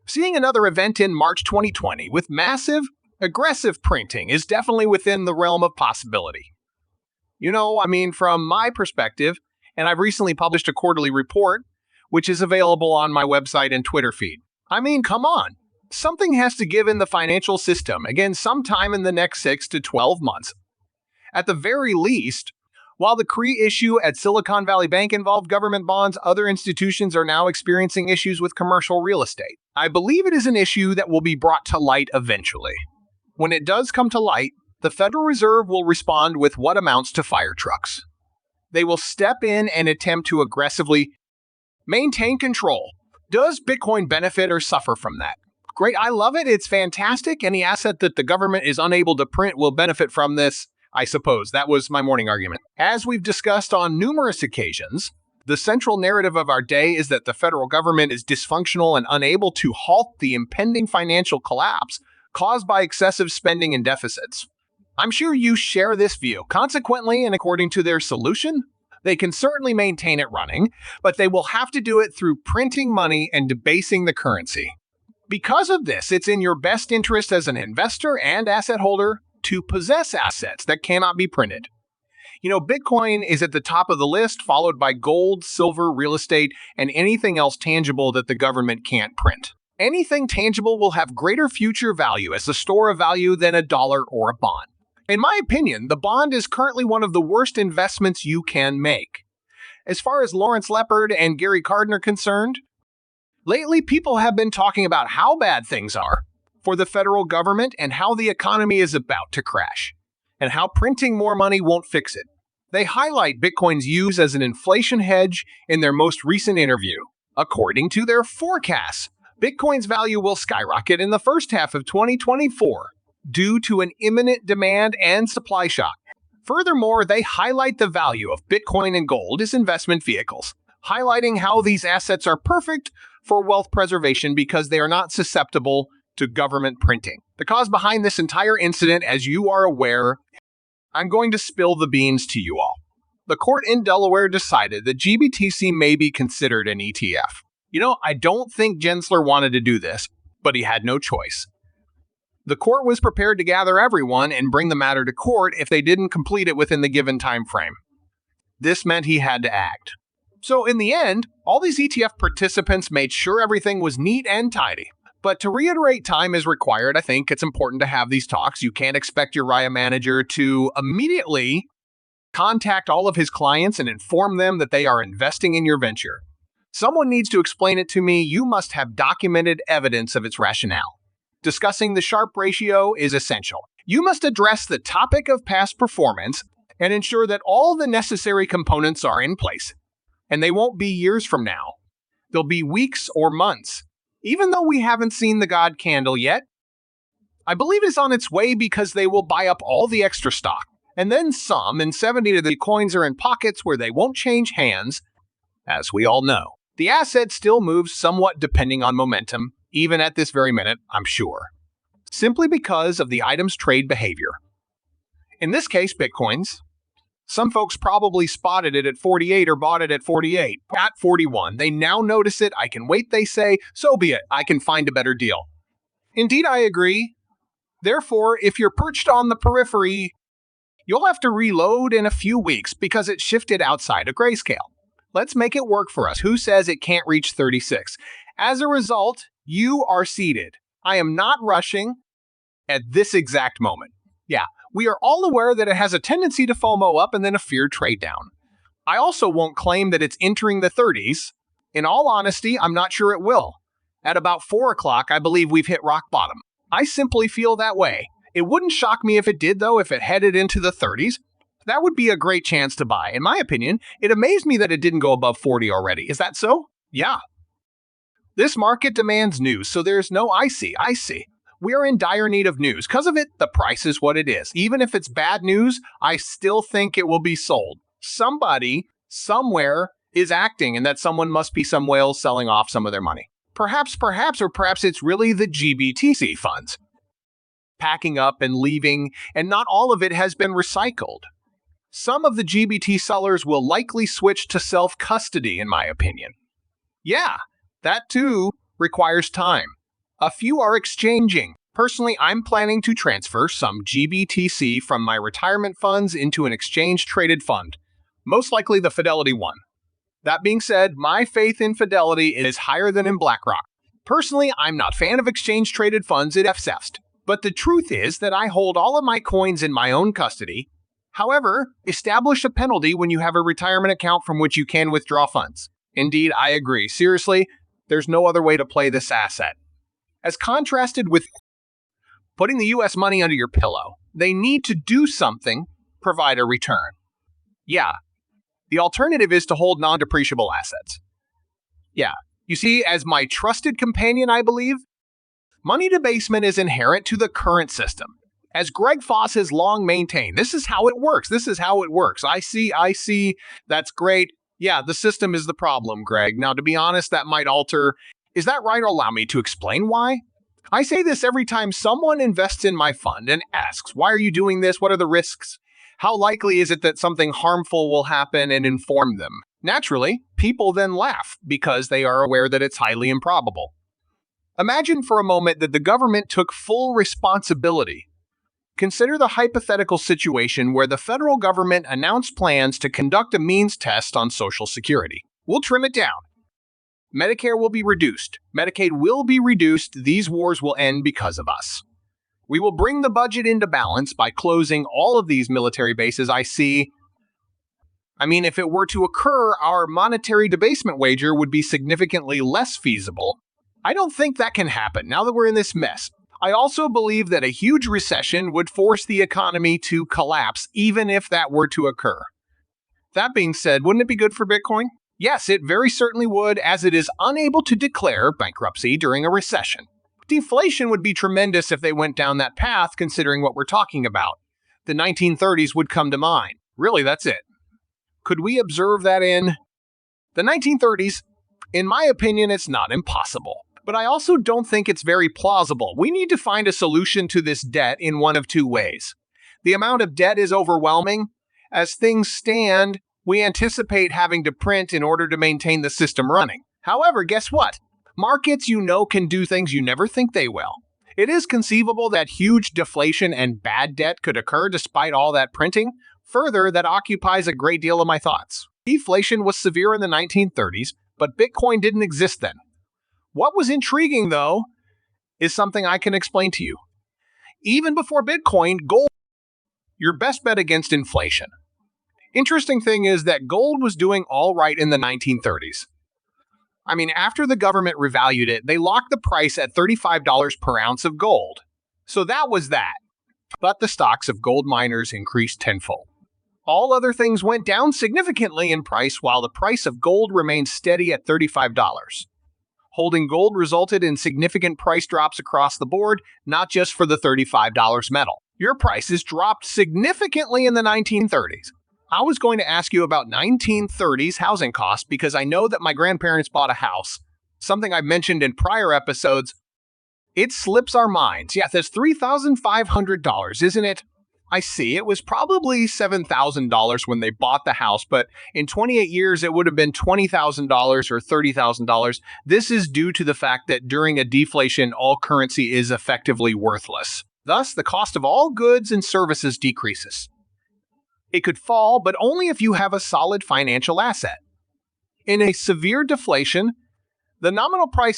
Seeing another event in March 2020 with massive, aggressive printing is definitely within the realm of possibility. From my perspective, and I've recently published a quarterly report, which is available on my website and Twitter feed. Come on. Something has to give in the financial system, again, sometime in the next 6 to 12 months. At the very least, while the CRE issue at Silicon Valley Bank involved government bonds, other institutions are now experiencing issues with commercial real estate. I believe it is an issue that will be brought to light eventually. When it does come to light, the Federal Reserve will respond with what amounts to fire trucks. They will step in and attempt to aggressively maintain control. Does Bitcoin benefit or suffer from that? Great, I love it. It's fantastic. Any asset that the government is unable to print will benefit from this, I suppose. That was my morning argument. As we've discussed on numerous occasions, the central narrative of our day is that the federal government is dysfunctional and unable to halt the impending financial collapse caused by excessive spending and deficits. I'm sure you share this view. Consequently, and according to their solution, they can certainly maintain it running, but they will have to do it through printing money and debasing the currency. Because of this, it's in your best interest as an investor and asset holder to possess assets that cannot be printed. Bitcoin is at the top of the list, followed by gold, silver, real estate, and anything else tangible that the government can't print. Anything tangible will have greater future value as a store of value than a dollar or a bond. In my opinion, the bond is currently one of the worst investments you can make. As far as Lawrence Lepard and Gary Cardin are concerned, lately people have been talking about how bad things are for the federal government and how the economy is about to crash, and how printing more money won't fix it. They highlight Bitcoin's use as an inflation hedge in their most recent interview. According to their forecasts, Bitcoin's value will skyrocket in the first half of 2024 due to an imminent demand and supply shock. Furthermore, they highlight the value of Bitcoin and gold as investment vehicles, highlighting how these assets are perfect for wealth preservation because they are not susceptible to government printing. The cause behind this entire incident, as you are aware, I'm going to spill the beans to you all. The court in Delaware decided that GBTC may be considered an ETF. I don't think Gensler wanted to do this, but he had no choice. The court was prepared to gather everyone and bring the matter to court if they didn't complete it within the given time frame. This meant he had to act. So in the end, all these ETF participants made sure everything was neat and tidy. But to reiterate, time is required. I think it's important to have these talks. You can't expect your RIA manager to immediately contact all of his clients and inform them that they are investing in your venture. Someone needs to explain it to me. You must have documented evidence of its rationale. Discussing the Sharpe ratio is essential. You must address the topic of past performance and ensure that all the necessary components are in place. And they won't be years from now. They'll be weeks or months. Even though we haven't seen the God candle yet, I believe it's on its way because they will buy up all the extra stock. And then some, and 70 of the coins are in pockets where they won't change hands, as we all know. The asset still moves somewhat depending on momentum, even at this very minute, I'm sure, simply because of the item's trade behavior. In this case, Bitcoins. Some folks probably spotted it at 48 or bought it at 48. At 41, they now notice it. I can wait, they say. So be it. I can find a better deal. Indeed, I agree. Therefore, if you're perched on the periphery, you'll have to reload in a few weeks because it shifted outside of grayscale. Let's make it work for us. Who says it can't reach 36? As a result, you are seated. I am not rushing at this exact moment. Yeah. We are all aware that it has a tendency to FOMO up and then a feared trade down. I also won't claim that it's entering the 30s. In all honesty, I'm not sure it will. At about 4 o'clock, I believe we've hit rock bottom. I simply feel that way. It wouldn't shock me if it did, though, if it headed into the 30s. That would be a great chance to buy. In my opinion, it amazed me that it didn't go above 40 already. Is that so? Yeah. This market demands news, so there's no I see. We are in dire need of news. Because of it, the price is what it is. Even if it's bad news, I still think it will be sold. Somebody, somewhere, is acting, and that someone must be some whales selling off some of their money. Perhaps it's really the GBTC funds packing up and leaving, and not all of it has been recycled. Some of the GBT sellers will likely switch to self-custody, in my opinion. Yeah, that too requires time. A few are exchanging. Personally, I'm planning to transfer some GBTC from my retirement funds into an exchange-traded fund, most likely the Fidelity one. That being said, my faith in Fidelity is higher than in BlackRock. Personally, I'm not a fan of exchange-traded funds at FSEFT, but the truth is that I hold all of my coins in my own custody. However, establish a penalty when you have a retirement account from which you can withdraw funds. Indeed, I agree. Seriously, there's no other way to play this asset. As contrasted with putting the US money under your pillow, they need to do something, provide a return. Yeah, the alternative is to hold non-depreciable assets. Yeah, you see, as my trusted companion, I believe, money debasement is inherent to the current system. As Greg Foss has long maintained, this is how it works. This is how it works. I see, that's great. Yeah, the system is the problem, Greg. Now, to be honest, that might alter. Is that right? Allow me to explain why. I say this every time someone invests in my fund and asks, why are you doing this? What are the risks? How likely is it that something harmful will happen, and inform them? Naturally, people then laugh because they are aware that it's highly improbable. Imagine for a moment that the government took full responsibility. Consider the hypothetical situation where the federal government announced plans to conduct a means test on Social Security. We'll trim it down. Medicare will be reduced. Medicaid will be reduced. These wars will end because of us. We will bring the budget into balance by closing all of these military bases. If it were to occur, our monetary debasement wager would be significantly less feasible. I don't think that can happen now that we're in this mess. I also believe that a huge recession would force the economy to collapse, even if that were to occur. That being said, wouldn't it be good for Bitcoin? Yes, it very certainly would, as it is unable to declare bankruptcy during a recession. Deflation would be tremendous if they went down that path, considering what we're talking about. The 1930s would come to mind. Really, that's it. Could we observe that in the 1930s? In my opinion, it's not impossible. But I also don't think it's very plausible. We need to find a solution to this debt in one of two ways. The amount of debt is overwhelming. As things stand, we anticipate having to print in order to maintain the system running. However, guess what? Markets, can do things you never think they will. It is conceivable that huge deflation and bad debt could occur despite all that printing. Further, that occupies a great deal of my thoughts. Deflation was severe in the 1930s, but Bitcoin didn't exist then. What was intriguing, though, is something I can explain to you. Even before Bitcoin, gold, your best bet against inflation. Interesting thing is that gold was doing all right in the 1930s. After the government revalued it, they locked the price at $35 per ounce of gold. So that was that. But the stocks of gold miners increased tenfold. All other things went down significantly in price while the price of gold remained steady at $35. Holding gold resulted in significant price drops across the board, not just for the $35 metal. Your prices dropped significantly in the 1930s. I was going to ask you about 1930s housing costs because I know that my grandparents bought a house, something I've mentioned in prior episodes. It slips our minds. Yeah, that's $3,500, isn't it? I see. It was probably $7,000 when they bought the house, but in 28 years, it would have been $20,000 or $30,000. This is due to the fact that during a deflation, all currency is effectively worthless. Thus, the cost of all goods and services decreases. It could fall, but only if you have a solid financial asset. In a severe deflation, the nominal price of